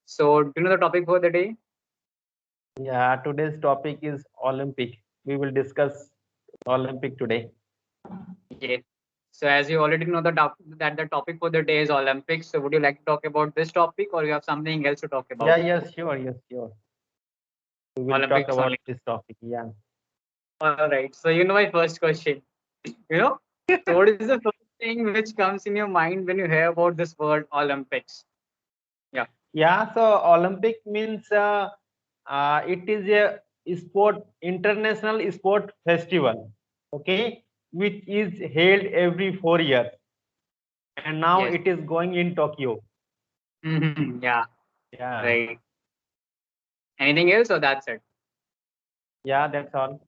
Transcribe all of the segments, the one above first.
So, do you know the topic for the day? Yeah, today's topic is Olympic. We will discuss Olympic today. Yes. So, as you already know, that the topic for the day is Olympics. So, would you like to talk about this topic, or you have something else to talk Yeah, about? yes, sure, yes, sure. We will talk Olympics about only. this topic. Yeah. All right. So, my first question. You know, so what is the first thing which comes in your mind when you hear about this word Olympics? Yeah. Yeah, so Olympic means it is a sport international sport festival, okay, which is held every 4 years, and now Yes. it is going in Tokyo. Yeah. Yeah, Right. Anything else, or that's it? yeah, that's all.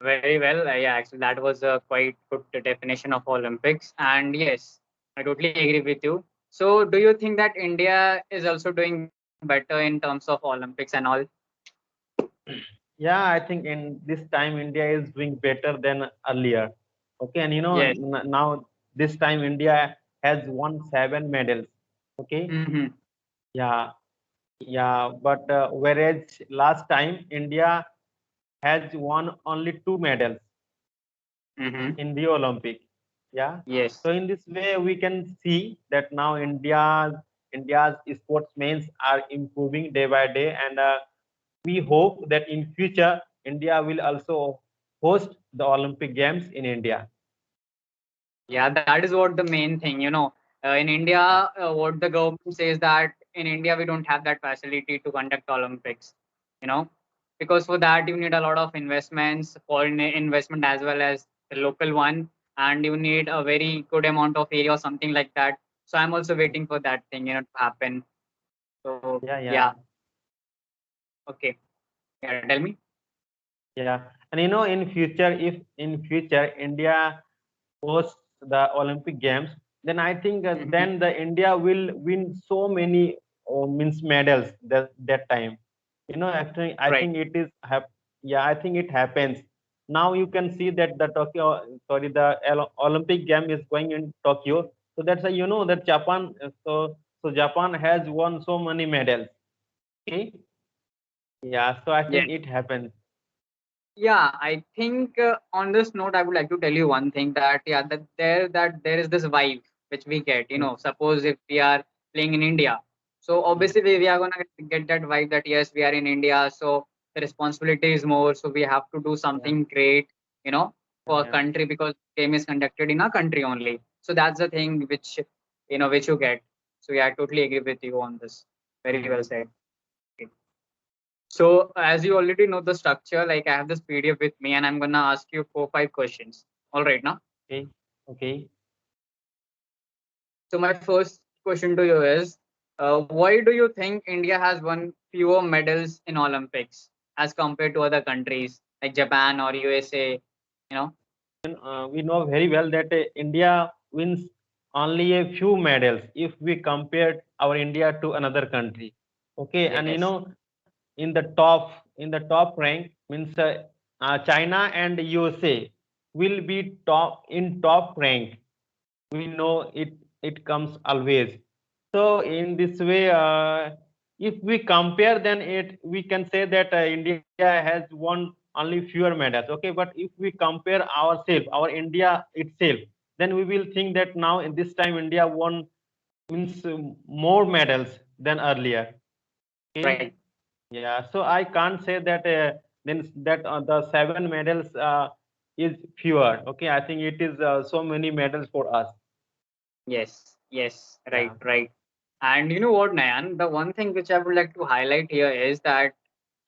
Very well. Yeah, actually, that was a quite good definition of Olympics. And yes, I totally agree with you. So, do you think that India is also doing better in terms of Olympics and all? Yeah, I think in this time India is doing better than earlier. Okay, and Yes. now this time India has won 7 medals. Okay, Mm-hmm. yeah, yeah, but whereas last time India has won only 2 medals Mm-hmm. in the Olympic. Yeah, Yes. so in this way we can see that now India's sportsmen are improving day by day, and we hope that in future India will also host the Olympic Games in India. Yeah, that is what the main thing. In India, Yeah, what the government says that in India we don't have that facility to conduct Olympics. You know, because for that you need a lot of investments, foreign investment as well as the local one, and you need a very good amount of area or something like that. So I'm also waiting for that thing, to happen. So yeah, yeah, yeah, okay, yeah, tell me. yeah. And in future, if in future India hosts the Olympic Games, then I think Mhm. then the India will win so many means medals that time. Actually, I Right. think it is yeah, I think it happens. Now you can see that the Tokyo, sorry, the Olympic game is going in Tokyo. So that's why that Japan. So Japan has won so many medals. Okay. Yeah. So I Yeah. think it happens. Yeah, I think on this note, I would like to tell you one thing that yeah, that there is this vibe which we get. Mm, Suppose if we are playing in India, so mm, obviously we are gonna get that vibe that yes, we are in India, so the responsibility is more, so we have to do yeah. something great, for a Yeah. country because game is conducted in our country only. So that's the thing which you get. So yeah, I totally agree with you on this. Very well Mm, said. So, as you already know the structure, like I have this PDF with me and I'm gonna ask you 4, 5 questions. All right, now. okay. Okay. So, my first question to you is why do you think India has won fewer medals in Olympics as compared to other countries like Japan or USA? You know? We know very well that India wins only a few medals if we compare our India to another country. Okay, and Yes. in the top rank means China and USA will be top rank. We know it comes always. So in this way, if we compare, then we can say that India has won only fewer medals. Okay, but if we compare ourselves, our India itself, then we will think that now in this time India won means more medals than earlier. Right. Okay, yeah. So I can't say that then that the 7 medals is fewer. Okay, I think it is so many medals for us. Yes. Yes. Right. Yeah. Right. And you know what, Nayan? The one thing which I would like to highlight here is that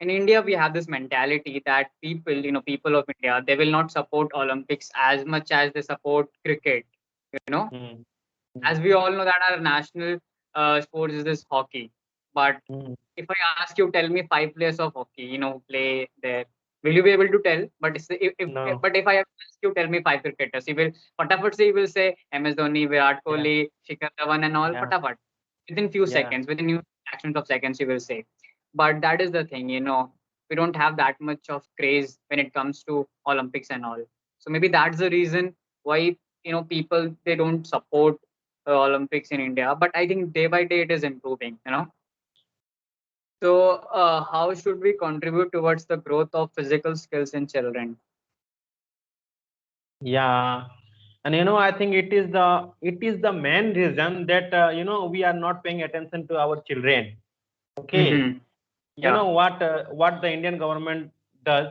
in India, we have this mentality that people of India, they will not support Olympics as much as they support cricket. You know, Mm, mm, as we all know that our national sports is this hockey. But mm. if I ask you, tell me 5 players of hockey, who play there. Will you be able to tell? But No. if I ask you, tell me 5 cricketers. You will Fatafat say you will say MS Dhoni, Virat Yeah. Kohli, Shikhar Dhawan, and all. Yeah. Fatafat within few Yeah. seconds, within few fractions of seconds, you will say. But that is the thing, we don't have that much of craze when it comes to Olympics and all. So maybe that's the reason why people they don't support Olympics in India, but I think day by day it is improving. So, how should we contribute towards the growth of physical skills in children? Yeah, and I think it is the main reason that we are not paying attention to our children. Okay, Mm-hmm. you Yeah. know what the Indian government does?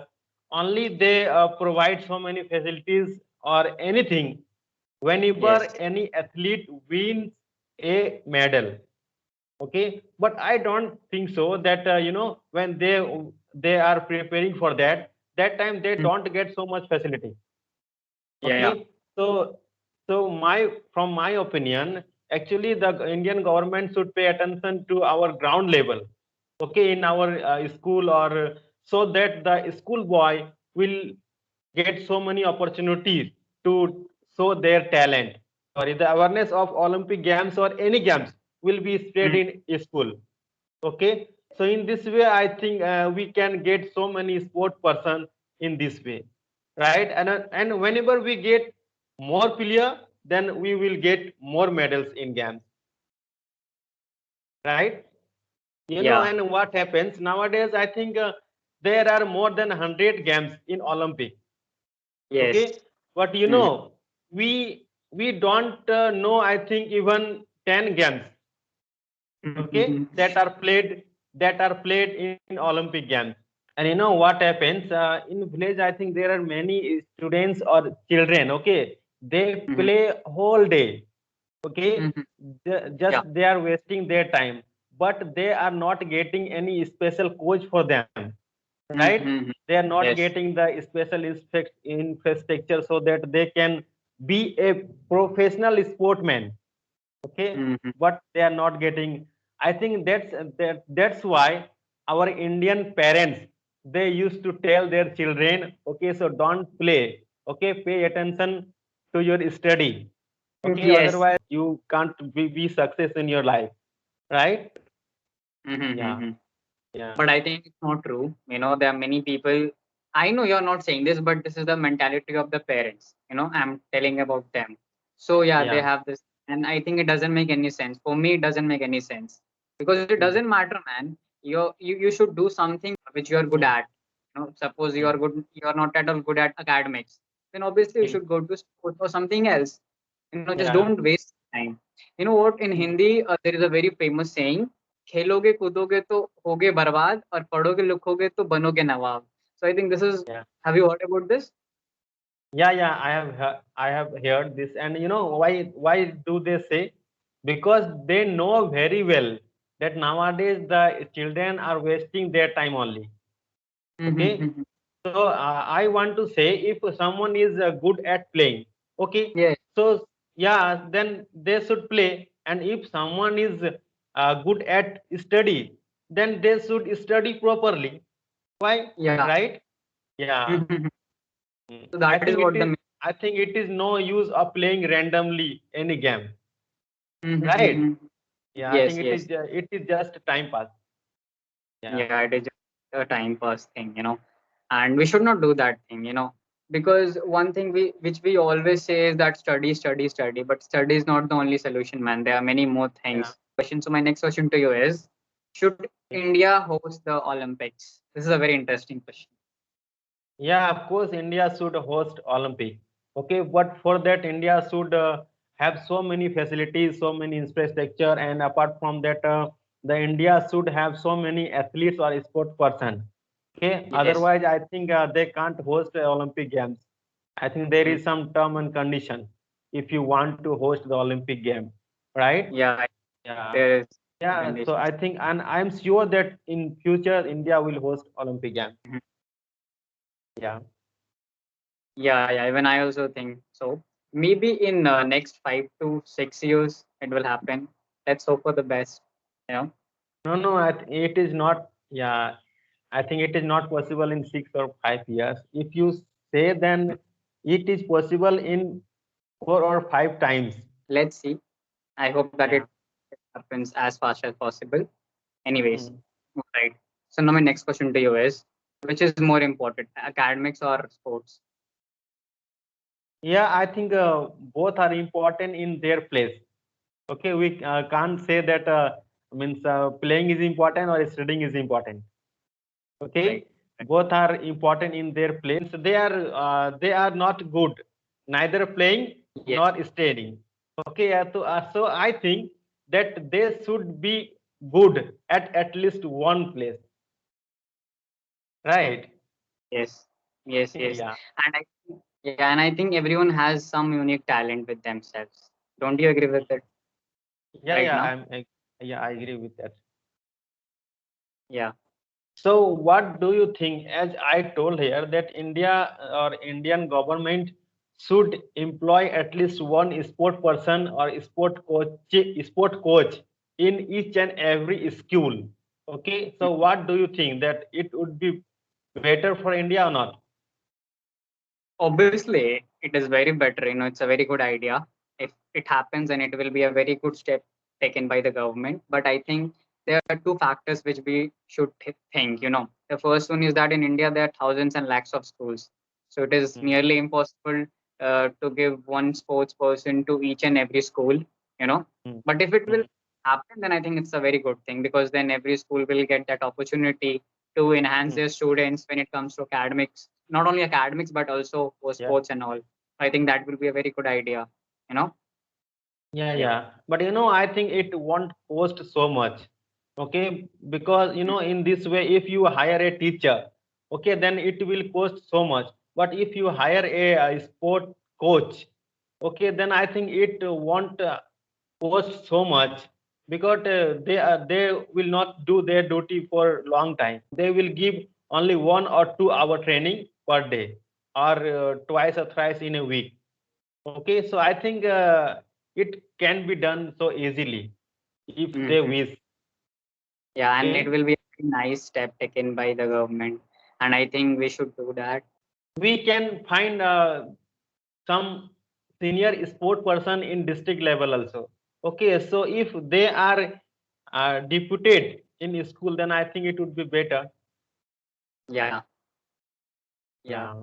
Only they provide so many facilities or anything whenever Yes. any athlete wins a medal. Okay, but I don't think so that when they are preparing for that time they Mm. don't get so much facility. Yeah. Yeah. Okay, so from my opinion, actually the Indian government should pay attention to our ground level. Okay, in our school, or so that the school boy will get so many opportunities to show their talent. Sorry, the awareness of Olympic games or any games will be spread Mm. in school. Okay, so in this way I think we can get so many sport person in this way, right? And whenever we get more player, then we will get more medals in games, right? Yeah. And what happens nowadays, I think there are more than 100 games in Olympic. Yes. Okay, but Mm-hmm. we don't know, I think, even 10 games, okay, Mm-hmm. that are played in Olympic games. And what happens in village, I think there are many students or children, okay, they Mm-hmm. play whole day, okay, Mm-hmm. just Yeah. they are wasting their time, but they are not getting any special coach for them, right? Mm-hmm. They are not Yes. getting the special infrastructure so that they can be a professional sportman, okay, Mm-hmm. but they are not getting. I think that's why our Indian parents, they used to tell their children, okay, so don't play, okay, pay attention to your study, okay, Yes. otherwise you can't be success in your life, right? Yeah, Mm-hmm. yeah, But I think it's not true. There are many people. I know you're not saying this, but this is the mentality of the parents. I'm telling about them. So yeah, they yeah. have this, and I think it doesn't make any sense. For me, it doesn't make any sense because it Mm, doesn't matter, man. You should do something which you are good mm, at. Suppose you mm, are good, you are not at all good at academics, then obviously you mm. should go to sports or something else. Just Yeah. don't waste time. You know what? In Mm. Hindi, there is a very famous saying, खेलोगे कूदोगे तो होगे बर्बाद और पढ़ोगे लिखोगे तो बनोगे नवाब. So I think this is. Yeah. Have you heard about this? Yeah, I have heard this, and why do they say? Because they know very well that nowadays the children are wasting their time only. Okay, Mm-hmm. so I want to say, if someone is good at playing, okay, Yes. so yeah, then they should play, and if someone is good at study, then they should study properly. Why? Yeah. Right? Yeah. Mhm. Mm. So I that is think it what is. the. I think it is no use of playing randomly any game, right? Mhm. Yeah, I think Yes. it Yes. is. It is just time pass. Yeah, Yeah. It is just a time pass thing. And we should not do that thing. Because one thing which we always say is that study, study, study, but study is not the only solution, man. There are many more yeah, things. Question. So my next question to you is: should yeah. India host the Olympics? This is a very interesting question. Yeah, of course, India should host Olympic. Okay, but for that, India should have so many facilities, so many infrastructure, and apart from that, the India should have so many athletes or sport person. Okay, Yes. otherwise, I think they can't host Olympic Games. I think there Mm. is some term and condition if you want to host the Olympic game, right? Yeah, Yeah, there is yeah. So conditions. I think, and I'm sure that in future India will host Olympic Games. Mhm. Yeah. Yeah, even I also think so. Maybe in next 5 to 6 years it will happen. Let's hope for the best. You know. No, no, it is not. Yeah, I think it is not possible in 6 or 5 years. If you say, then it is possible in 4 or 5 times. Let's see. I hope that Yeah. it happens as fast as possible. Anyways, Mm. right. So now my next question to you is, which is more important, academics or sports? Yeah, I think both are important in their place. Okay, we can't say that means playing is important or studying is important. Okay, Right. both are important in their place. They are not good, neither playing Yes. nor studying. Okay, so I think that they should be good at least one place, right? Yes. Yes. Yes. Yeah, And yeah, and I think everyone has some unique talent with themselves. Don't you agree with it yeah, right yeah. now? Yeah, I agree with that. Yeah. So what do you think? As I told here that India or Indian government should employ at least one sport person or sport coach in each and every school. Okay, so what do you think that it would be better for India or not? Obviously, it is very better. It's a very good idea. If it happens, and it will be a very good step taken by the government. But I think there are two factors which we should think. The first one is that in India there are thousands and lakhs of schools, so it is Mhm, nearly impossible to give one sports person to each and every school. You know, mhm, but if it will mhm. happen, then I think it's a very good thing, because then every school will get that opportunity to enhance Mhm. their students when it comes to academics, not only academics but also for Yeah. sports and all. I think that will be a very good idea. You know. Yeah, Yeah. yeah. But I think it won't cost so much. Okay, because in this way, if you hire a teacher, okay, then it will cost so much. But if you hire a sport coach, okay, then I think it won't cost so much, because they will not do their duty for long time. They will give only 1 or 2 hour training per day, or twice or thrice in a week. Okay, so I think it can be done so easily if they Mhm. wish. Yeah, and it Okay, will be a very nice step taken by the government, and I think we should do that. we can find some senior sport person in district level also. Okay, so if they are deputed in school, then I think it would be better. Yeah. Yeah. Yeah,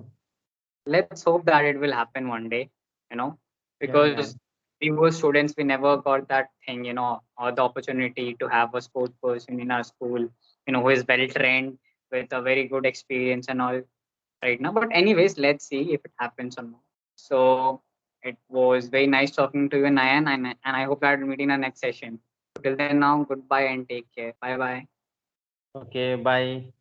Let's hope that it will happen one day. You know, yeah, yeah. because we were students, we never got that thing. Or the opportunity to have a sports person in our school. Who is well trained with a very good experience and all right now. But anyways, let's see if it happens or not. So it was very nice talking to you, Nayan, and I hope that we'll meet in our next session. Till then, now goodbye and take care. Bye bye. Okay, bye.